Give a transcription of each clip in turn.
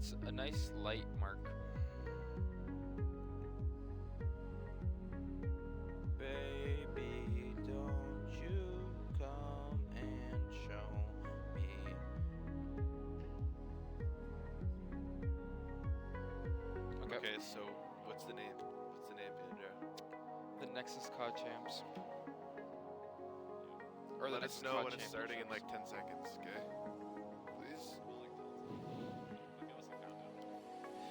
It's a nice light mark. Baby, don't you come and show me. Okay, so what's the name? What's the name, Pedro? The Nexus COD champs. Or let us know when it's starting in like 10 seconds, okay? Please.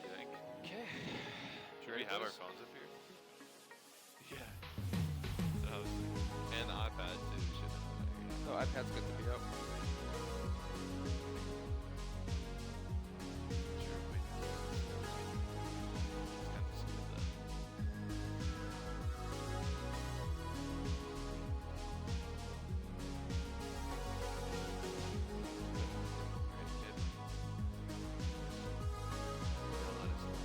You think? Okay. Should we have our phones up here? Yeah. And the iPad too. We should have that. No, iPad's good to be out. Sure, wait. It's kind of stupid though. Right, kid. They'll let us know.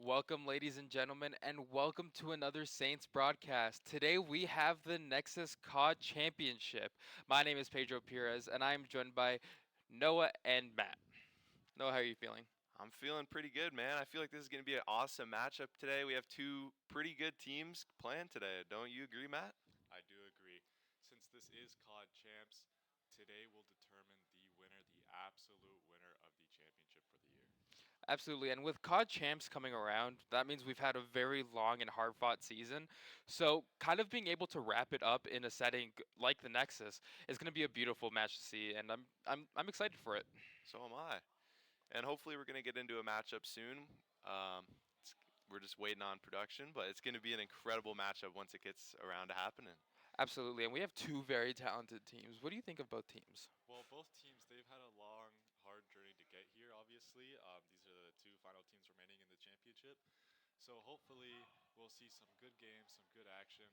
Welcome, ladies and gentlemen, and welcome to another Saints broadcast. Today we have the Nexus COD Championship. My name is Pedro Perez, and I am joined by Noah and Matt. Noah, how are you feeling? I'm feeling pretty good, man. I feel like this is going to be an awesome matchup today. We have two pretty good teams playing today. Don't you agree, Matt? I do agree. Since this is COD Champs, today will determine the winner, the absolute winner of the championship for the year. Absolutely, and with COD Champs coming around, that means we've had a very long and hard-fought season. So, kind of being able to wrap it up in a setting like the Nexus is going to be a beautiful match to see, and I'm excited for it. So am I. And hopefully we're going to get into a matchup soon. We're just waiting on production, but it's going to be an incredible matchup once it gets around to happening. Absolutely, and we have two very talented teams. What do you think of both teams? Well, both teams, they've had a long, hard journey to get here, obviously. These are the two final teams remaining in the championship. So hopefully we'll see some good games, some good action,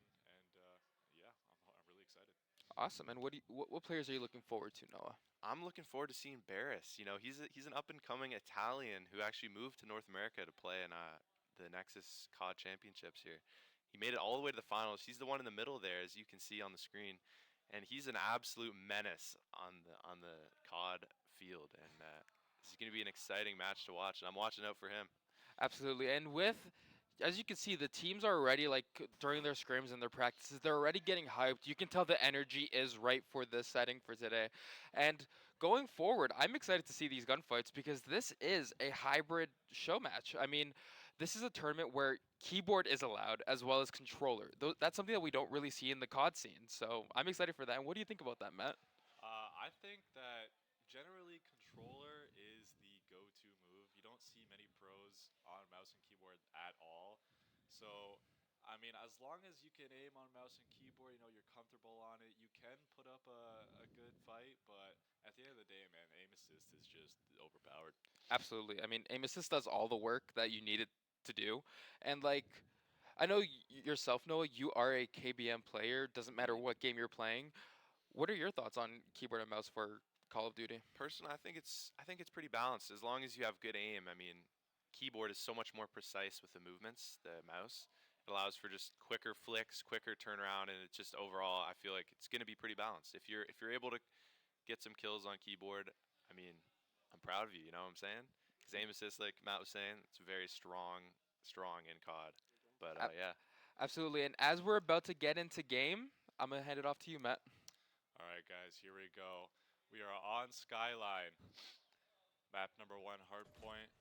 and yeah, I'm really excited. Awesome, and what players are you looking forward to, Noah? I'm looking forward to seeing Barris. You know, he's an up-and-coming Italian who actually moved to North America to play in the Nexus COD Championships here. He made it all the way to the finals. He's the one in the middle there, as you can see on the screen, and he's an absolute menace on the COD field. And this is going to be an exciting match to watch, and I'm watching out for him. Absolutely, and as you can see, the teams are already, like, during their scrims and their practices, they're already getting hyped. You can tell the energy is right for this setting for today. And going forward, I'm excited to see these gunfights because this is a hybrid show match. I mean, this is a tournament where keyboard is allowed as well as controller. That's something that we don't really see in the COD scene. So I'm excited for that. And what do you think about that, Matt? I think that generally controller is the go-to move. You don't see many pros on mouse and keyboard at all. So, I mean, as long as you can aim on mouse and keyboard, you know, you're comfortable on it, you can put up a good fight, but at the end of the day, man, aim assist is just overpowered. Absolutely. I mean, aim assist does all the work that you need it to do. And, like, I know yourself, Noah, you are a KBM player. Doesn't matter what game you're playing. What are your thoughts on keyboard and mouse for Call of Duty? Personally, I think it's pretty balanced as long as you have good aim. I mean, keyboard is so much more precise with the movements. The mouse, it allows for just quicker flicks, quicker turnaround, and it's just overall, I feel like it's going to be pretty balanced. If you're able to get some kills on keyboard, I mean, I'm proud of you. You know what I'm saying? Because aim assist, like Matt was saying, it's very strong in COD. But yeah. Absolutely. And as we're about to get into game, I'm going to hand it off to you, Matt. All right, guys, here we go. We are on Skyline. Map number 1, Hardpoint.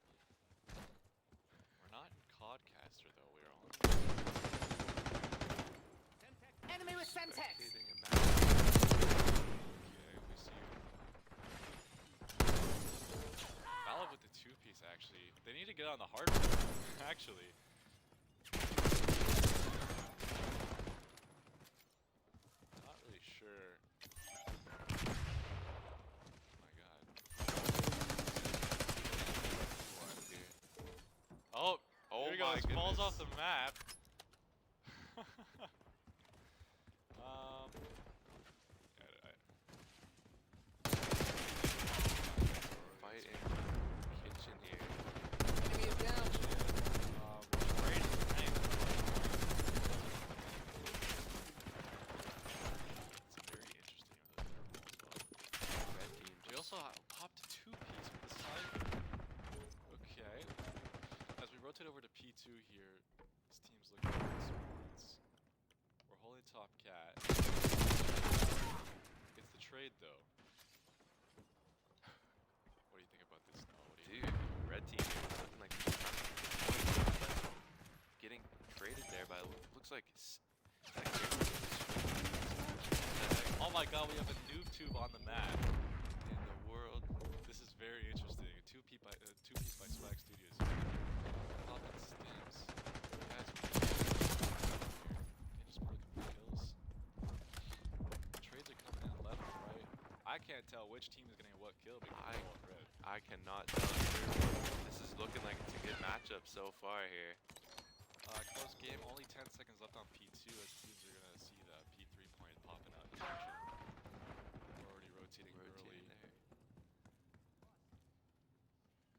We're not in Codcaster, though. We're on. Enemy with Semtex! Okay, we see you. Valve with the two-piece, actually. They need to get on the hardpoint, actually. Not really sure. Oh, here he goes. Falls off the map. top cat. It's the trade though. What do you think about this, Snow? What do you Dude, red team is looking like getting traded there by looks like it's Oh my god, we have a noob tube on the mat. in the world. This is very interesting. A two-piece by Swag Studios. Popping stems. Guys, can't just be looking for kills. Trades are coming in left and right. I can't tell which team is getting what kill because they're all red. I cannot tell you. This is looking like it's a good matchup so far here. Close game, only 10 seconds left on P2 as teams are going to see the P3 point popping out in action. We're already rotating early. There.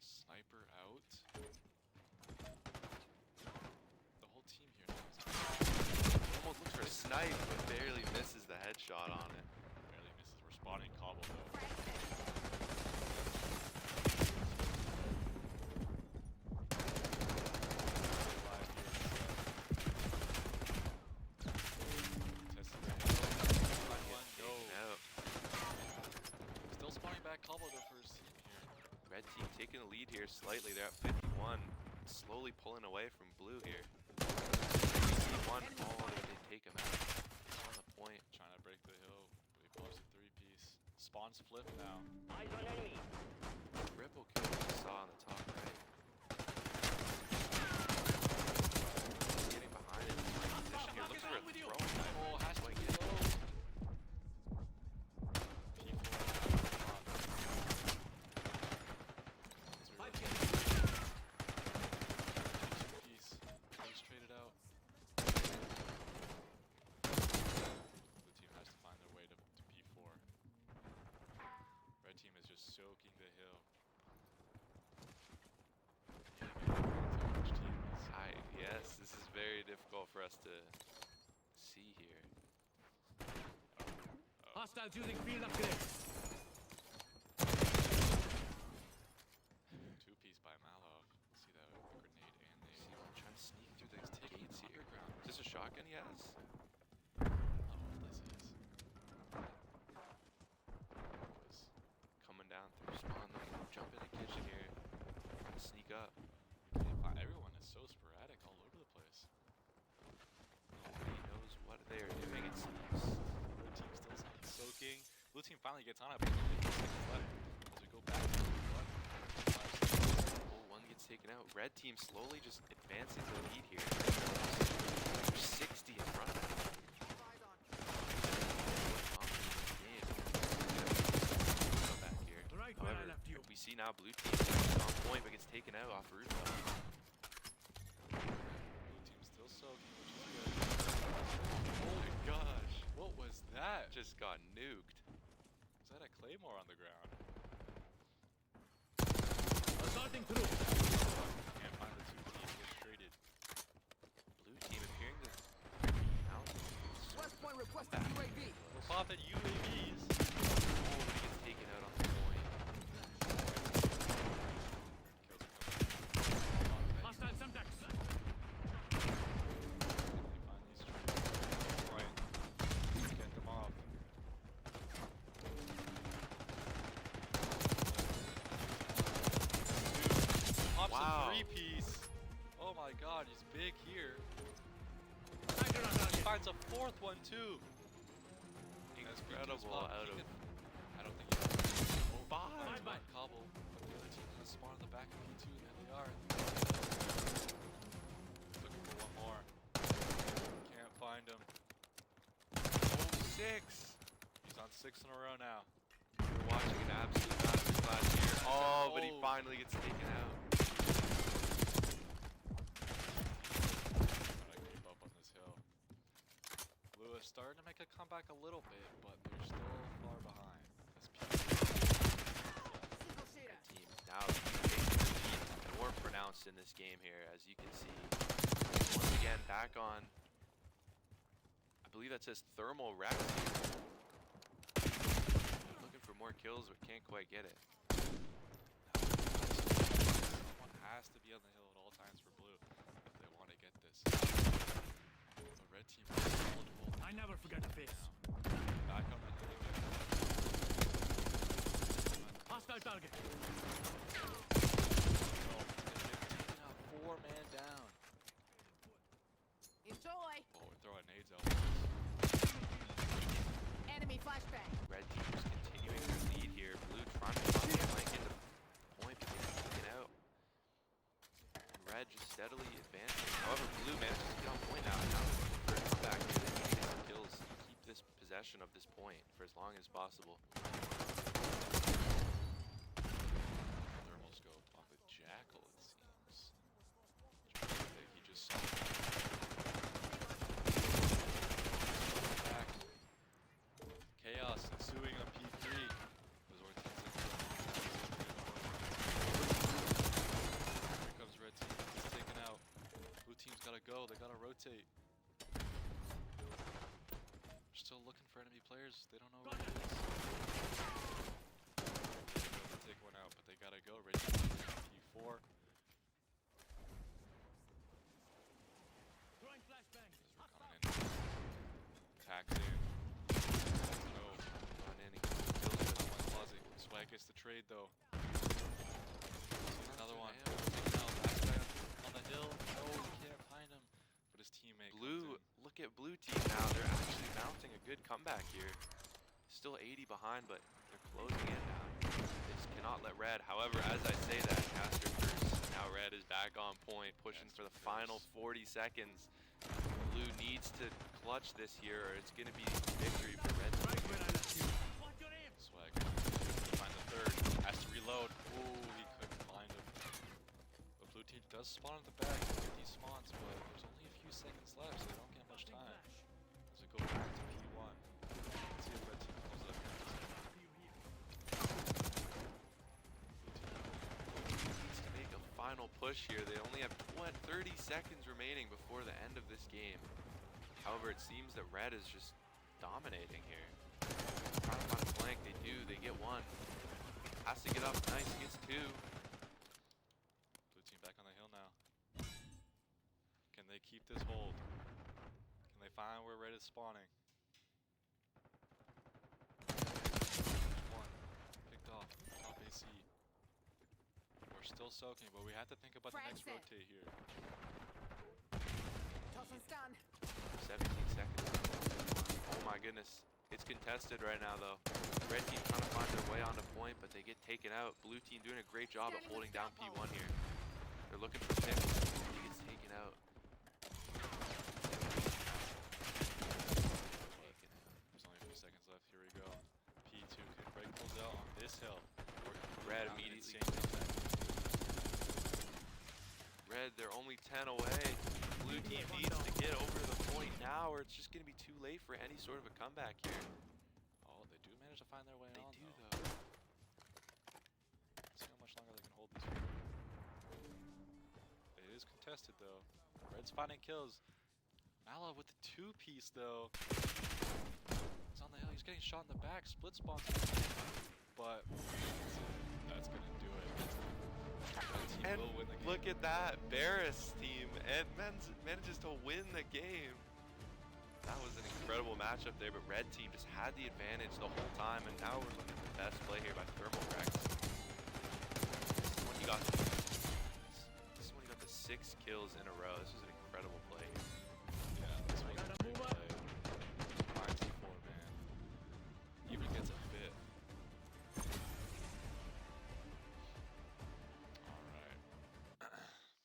Sniper out. The whole team here now is Almost looks for a snipe, but barely misses the headshot on it. barely misses. We're spawning Cobble though. Still spawning back Cobble though for his team here. Red team taking the lead here slightly. They're at 51, slowly pulling away from blue here. One, oh, they take him out on the point. Trying to break the hill. He pops a 3-piece. Spawns flip now. Eyes on enemy. Ripple kill we saw on the top right. Getting behind it in the right position here. Looks for a throw. Oh, has to Like be it. low. Piece. He's traded out. The team has to find their way to P4. Red team is just soaking the hill. Which team is Yes, this is very difficult for us to see here. Hostiles using field upgrade. two-piece by Mallow. See that with the grenade and the See him trying to sneak through the He's taking gates here. underground. Is this a shotgun he has? I don't know what this is. Was Coming down through spawn, looking to jump in the kitchen here. Trying to sneak up. can't find everyone is so sporadic all over the place. Nobody knows what they are doing, it seems. Red team still soaking. Blue team finally gets on it, but 15 seconds left as we go back to what? 5 seconds. Oh, one gets taken out. Red team slowly just advancing the lead here. They're 60 in front of them. Comeback here. Right where I However, left you. we see now blue team is on point but gets taken out off rooftop. Blue team still soaking, which is good. Oh my gosh. What was that? Just got nuked. Is that a claymore on the ground? Assaulting through. Can't find the two teams get traded. Blue team appearing to mount. West point requesting UAV. We're popping UAVs. Oh, but he gets taken out on the point. Kills are coming. Hostile Semtex. Find these traders. Point. Get them off. Pops Wow. a 3-piece. Oh my god, he's big here. Tiger on He target. finds a fourth one too. Incredible out of I don't think he has. Oh, five. finds Bye-bye. one Cobble. But the other team gonna spawn on the back of P2 and there they are. Looking for one more. Can't find him. Oh, 6. He's on 6 in a row now. We're watching an absolute masterclass here. Oh, but he Oh. finally gets taken out. Gotta creep up on this hill. Blue is starting to make a comeback a little bit, but they're still far behind. This Red team now taking the lead more pronounced in this game here, as you can see. Once again, back on. I believe that says thermal wreck. Looking for more kills, but can't quite get it. Someone has to be on the hill at all times for blue if they want to get this. The red team is eligible. I never target. Four man down. Enjoy. Oh, we're throwing nades out. Enemy flashbang. Red team just continuing their lead here. Blue trying to find the flank into point, but getting taken out. And Red just steadily advancing. However, Blue manages to get on point now. Now they're looking for a comeback here. They need to get some kills to keep this possession of this point for as long as possible. Thermal scope on the Jackal, it seems. He just saw back. Chaos ensuing on P3. Those Ortiz Here comes red team. He's taken out. Blue team's gotta go. They gotta rotate. They're still looking for enemy players. They don't know where it is. They'll take one out, but they gotta go. Red team P4. Throwing flashbang. We're coming in. Tacked in. No. Run in and get some kills with No one closet. Swag gets the trade though. Another one. Taken out. Last guy on the hill. No, we can't find him. But his teammate comes Blue, in. look at Blue team now. They're actually mounting a good comeback here. Still 80 behind, but they're closing in now. They just cannot let Red. However, as I say that, Caster first. Now Red is back on point, pushing for the final 40 seconds. Blue needs to clutch this here, or it's going to be victory for Red team. Right where I left you. Watch your aim. Swag. Find the third. Has to reload. Ooh, he couldn't find him. The blue team does spawn in the back. Get these spawns, but there's only a few seconds left, so they don't get much time. As we go back to P1. Let's see if red team pulls it up here. Blue team needs to make a final push here. They only have, 30 seconds remaining before the end of this game. However, it seems that Red is just dominating here. Trying to find a flank, they do, they get one. Has to get up, nice, gets two. Blue team back on the hill now. Can they keep this hold? Can they find where red is spawning? One. Picked off. Top AC. We're still soaking, but we have to think about the next Frag set. rotate here. Toss and stun. 17 seconds. Oh my goodness. It's contested right now though. Red team trying to find their way onto point, but they get taken out. Blue team doing a great job of holding down P1 here. They're looking for picks. He gets taken out. There's only a few seconds left. Here we go. P2 can break pulls out on this hill. Red Down an immediately. insane comeback. Red, they're only 10 away. Blue team needs to get over the point now, or it's just going to be too late for any sort of a comeback here. Oh, they do manage to find their way They on do though. though. Let's see how much longer they can hold this. It is contested though. Red's finding kills. Mala with the two-piece though. He's on the hill. He's getting shot in the back. Split spawns. But that's gonna do it. Red team And will win the game. look at that, Barris team, and manages to win the game. That was an incredible matchup there, but Red team just had the advantage the whole time, and now we're looking at the best play here by Thermal Rex. This is when he got the 6 kills in a row. This was an incredible play. Yeah, this was a great play. Finds the 4-man. Even gets a fit. Alright.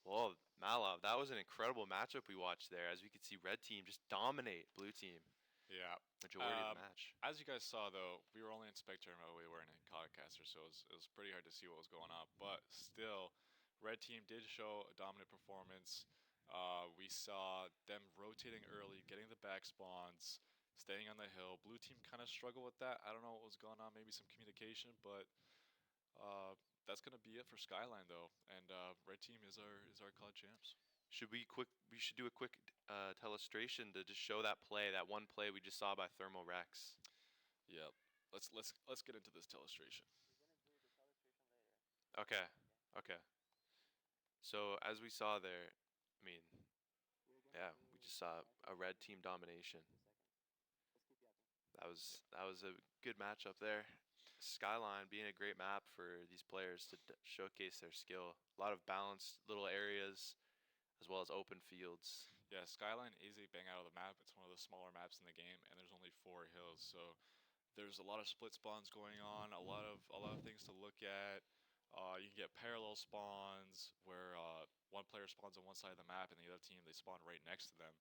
Well, Malav, that was an incredible matchup we watched there. As we could see, Red team just dominate Blue team Yeah. majority of the match. As you guys saw, though, we were only in Spectre mode. We weren't in Codcaster, so it was pretty hard to see what was going on. But still, Red team did show a dominant performance. We saw them rotating early, getting the back spawns, staying on the hill. Blue team kind of struggled with that. I don't know what was going on. Maybe some communication, but that's gonna be it for Skyline, though. And Red team is our COD champs. We should do a quick telestration to just show that play, that one play we just saw by Thermal Rex. Yep. Let's get into this telestration. Okay. Okay. So as we saw there, I mean, yeah, we just saw a Red team domination. That was a good matchup there. Skyline being a great map for these players to showcase their skill. A lot of balanced little areas as well as open fields. Yeah, Skyline is a bang out of the map. It's one of the smaller maps in the game, and there's only 4 hills, so there's a lot of split spawns going on. A lot of things to look at. You can get parallel spawns where one player spawns on one side of the map, and the other team they spawn right next to them.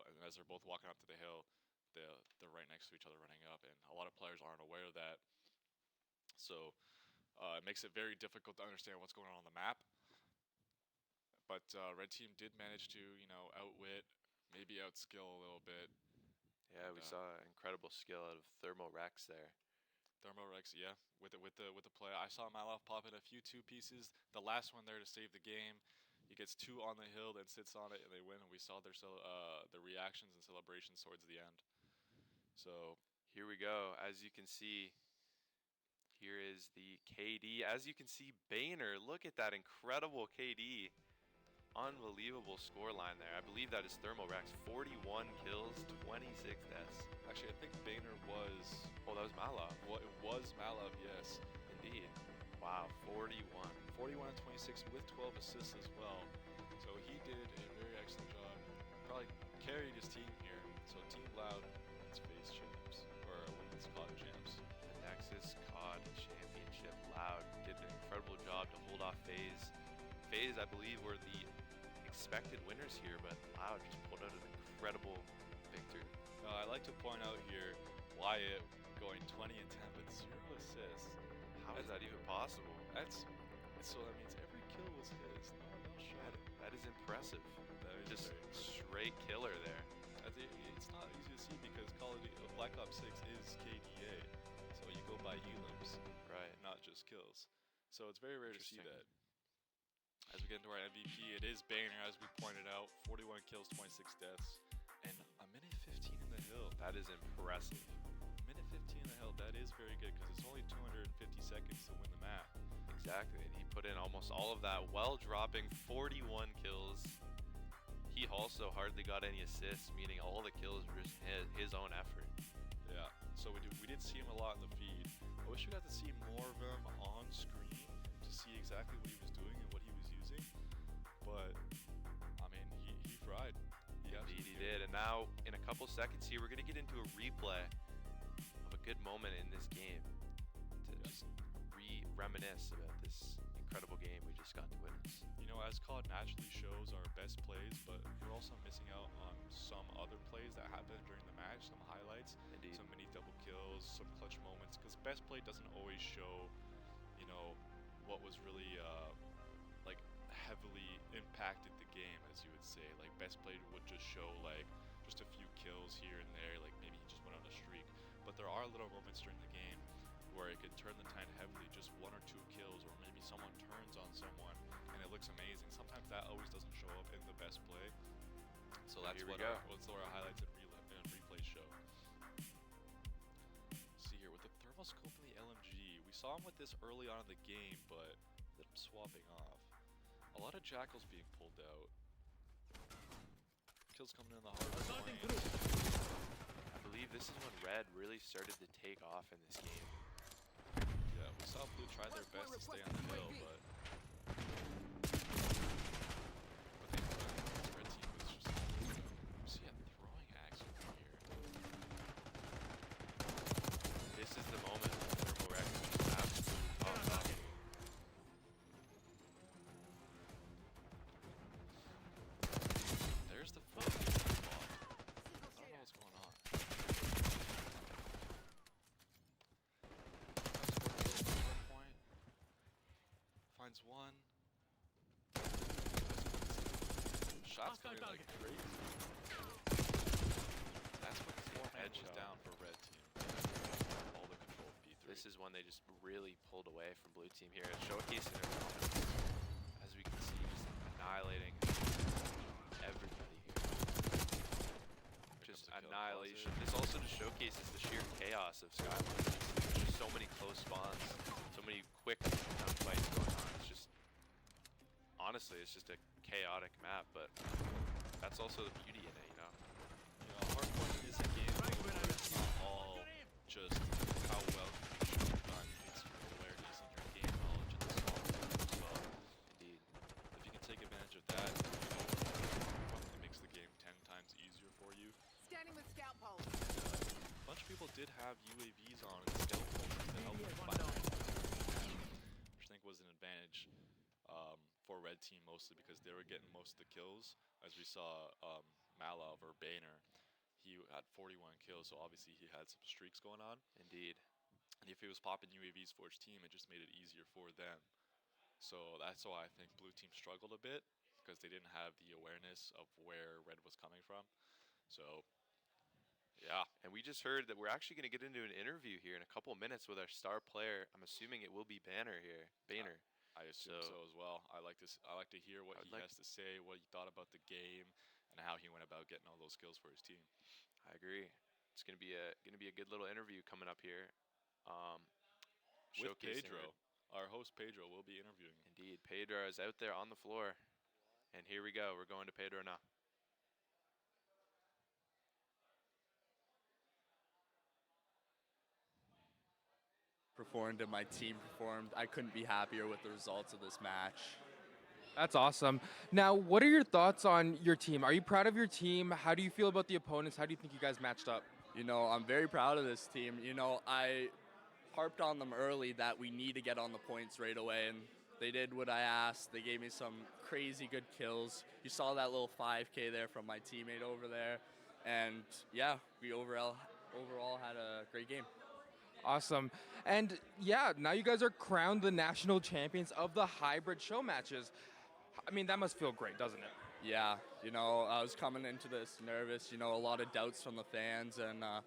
And as they're both walking up to the hill, they're right next to each other running up, and a lot of players aren't aware of that. So it makes it very difficult to understand what's going on the map. But red team did manage to, outwit, maybe outskill a little bit. Yeah, we saw incredible skill out of Thermo Rex there. Thermo Rex, yeah, with the play. I saw Malov pop in a few 2 pieces. The last one there to save the game. He gets 2 on the hill, then sits on it, and they win. And we saw their reactions and celebrations towards the end. So here we go. As you can see, here is the KD. As you can see, Boehner, look at that incredible KD. Unbelievable scoreline there. I believe that is Thermo Rex. 41 kills, 26 deaths. actually, I think Boehner was. Oh, that was Malov. Well, it was Malov, yes. Indeed. Wow, 41. 41 and 26 with 12 assists as well. So he did a very excellent job. Probably carried his team here. So Team Loud wins FaZe champs, or women's COD champs. The Nexus COD Championship. Loud did an incredible job to hold off FaZe. FaZe, I believe, were the expected winners here, but Loud just pulled out an incredible victory. I like to point out here Wyatt going 20 and 10 with 0 assists. How is that even possible? So that means every kill was his. No one else shot it. That is impressive. That is Just very impressive. straight killer there. It's not easy to see because Black Ops 6 is KDA, so you go by elims, Right. not just kills. So it's very rare to see Interesting. that. As we get into our MVP, it is Boehner, as we pointed out, 41 kills, 26 deaths, and a minute 15 in the hill. That is impressive. Minute 15 in the hill, that is very good because it's only 250 seconds to win the map. Exactly, and he put in almost all of that while dropping 41 kills. He also hardly got any assists, meaning all the kills were just his own effort. Yeah, so we did see him a lot in the feed. I wish we got to see more of him on screen to see exactly what he was doing and what he was using. But, I mean, he fried. Indeed, he did. And now, in a couple seconds here, we're going to get into a replay of a good moment in this game to just reminisce about this incredible game we just got to witness. You know, as COD naturally shows our best plays, but we're also missing out on some other plays that happened during the match, some highlights, Indeed. some mini double kills, some clutch moments, because best play doesn't always show, what was really, heavily impacted the game, as you would say. Like, best play would just show, just a few kills here and there, like maybe he just went on a streak. But there are little moments during the game where it could turn the tide heavily, just 1 or 2 kills, or maybe someone turns on someone and it looks amazing. Sometimes that always doesn't show up in the best play. So that's Here we what go. our highlights and replays show. See here, with the thermoscope and the LMG, we saw him with this early on in the game, but then swapping off. A lot of jackals being pulled out. Kills coming in the hard point. I believe this is when Red really started to take off in this game. Yeah, we saw Blue try their best to stay on the hill, but Red team was just throwing axe over here. This is the moment when Thermo Rex is just absolutely top. There's the full spot. I don't know what's going on. Point. Finds one. Shots coming like crazy. That's what the forehand was Headshot. down for red team. All the control of B3. This is when they just really pulled away from blue team here, showcasing their confidence. As we can see, just annihilating everybody here. Just comes the kill annihilation. closet. This also just showcases the sheer chaos of Skyline. There's just so many close spawns, so many quick gunfights going on. It's just, honestly, it's just a chaotic map, but that's also the beauty in it, Hardpoint is a game where it's not all just how well you can shoot outpost. A bunch of people did have UAVs on and skeletons to help them fight, which I think was an advantage for Red Team mostly because they were getting most of the kills. As we saw Malov or Boehner, he had 41 kills, so obviously he had some streaks going on. Indeed. And if he was popping UAVs for his team, it just made it easier for them. So that's why I think blue team struggled a bit because they didn't have the awareness of where red was coming from. So, yeah. And we just heard that we're actually going to get into an interview here in a couple minutes with our star player. I'm assuming it will be Banner here. Banner. I assume so as well. I like to hear what he has to say, what he thought about the game, and how he went about getting all those skills for his team. I agree. It's going to be a good little interview coming up here. With Pedro. Our host Pedro will be interviewing. Indeed. Pedro is out there on the floor. And here we go. We're going to Pedro now. Performed and my team performed. I couldn't be happier with the results of this match. That's awesome. Now, what are your thoughts on your team? Are you proud of your team? How do you feel about the opponents? How do you think you guys matched up? You know, I'm very proud of this team. You know, I harped on them early that we need to get on the points right away, and they did what I asked. They gave me some crazy good kills. You saw that little 5K there from my teammate over there. And yeah, we overall had a great game. Awesome. And yeah, now you guys are crowned the national champions of the hybrid show matches. I mean, that must feel great, doesn't it? Yeah, you know, I was coming into this nervous, you know, a lot of doubts from the fans, and I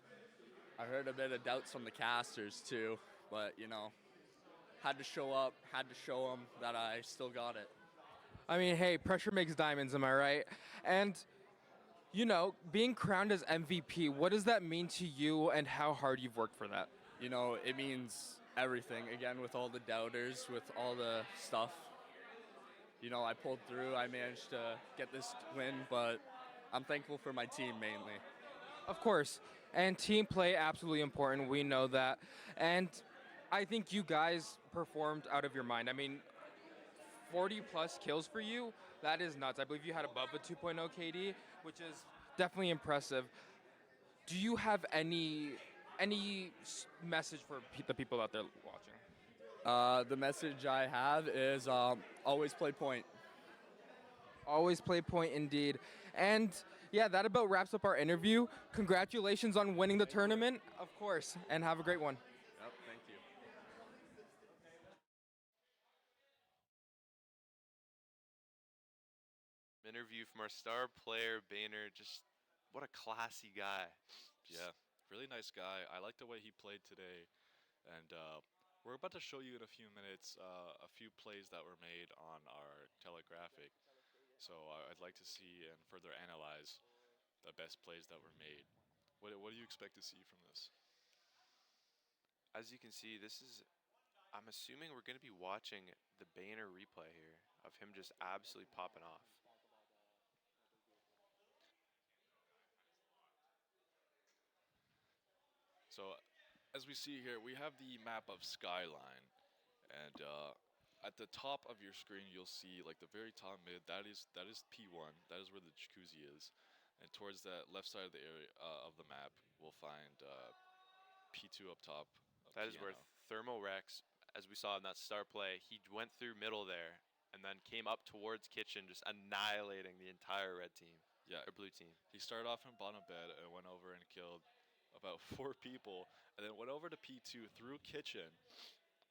heard a bit of doubts from the casters too, but, you know, had to show up, had to show them that I still got it. I mean, hey, pressure makes diamonds, am I right? And, you know, being crowned as MVP, what does that mean to you and how hard you've worked for that? You know, it means everything. Again, with all the doubters, with all the stuff. You know, I pulled through. I managed to get this win, but I'm thankful for my team mainly. Of course. And team play, absolutely important. We know that. And I think you guys performed out of your mind. I mean, 40 plus kills for you, that is nuts. I believe you had above a 2.0 KD, which is definitely impressive. Do you have any message for the people out there watching? The message I have is always play point. Always play point indeed. And yeah, that about wraps up our interview. Congratulations on winning the tournament, of course, and have a great one. Yep, thank you. Interview from our star player, Boehner. Just what a classy guy. Yeah, really nice guy. I like the way he played today. And we're about to show you in a few minutes a few plays that were made on our telegraphic. So I'd like to see and further analyze the best plays that were made. What do you expect to see from this? As you can see, I'm assuming we're going to be watching the Boehner replay here of him just absolutely popping off. So, as we see here, we have the map of Skyline, and at the top of your screen, you'll see like the very top mid. That is P1. That is where the jacuzzi is, and towards that left side of the area of the map, we'll find P2 up top. That is where Thermo Rex, as we saw in that star play, he went through middle there and then came up towards kitchen, just annihilating the entire red team. Yeah, or blue team. He started off in bottom bed and went over and killed about 4 people, and then went over to P2 through kitchen,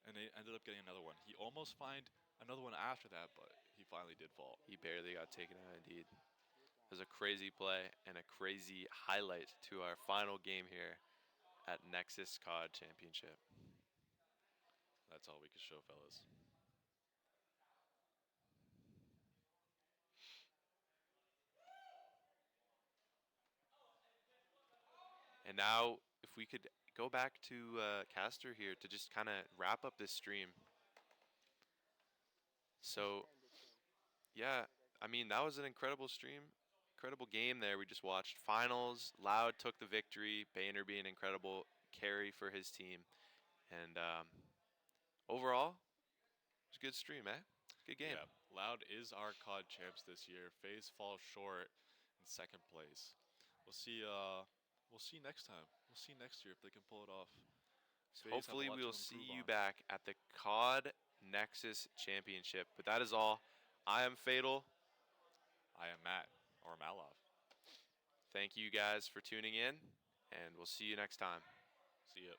and they ended up getting another one. He almost find another one after that, but he finally did fall. He barely got taken out, indeed. It was a crazy play and a crazy highlight to our final game here at Nexus COD Championship. That's all we could show, fellas. And now, if we could go back to Caster here to just kind of wrap up this stream. So, yeah, I mean, that was an incredible stream. Incredible game there we just watched. Finals, Loud took the victory. Boehner being an incredible carry for his team. And overall, it was a good stream, eh? Good game. Yeah, Loud is our COD champs this year. FaZe falls short in second place. We'll we'll see next time. We'll see next year if they can pull it off. FaZe have a Hopefully, lot we to will see improve you on. back at the COD Nexus Championship. But that is all. I am Fatal. I am Matt, or Malov. Thank you guys for tuning in, and we'll see you next time. See ya.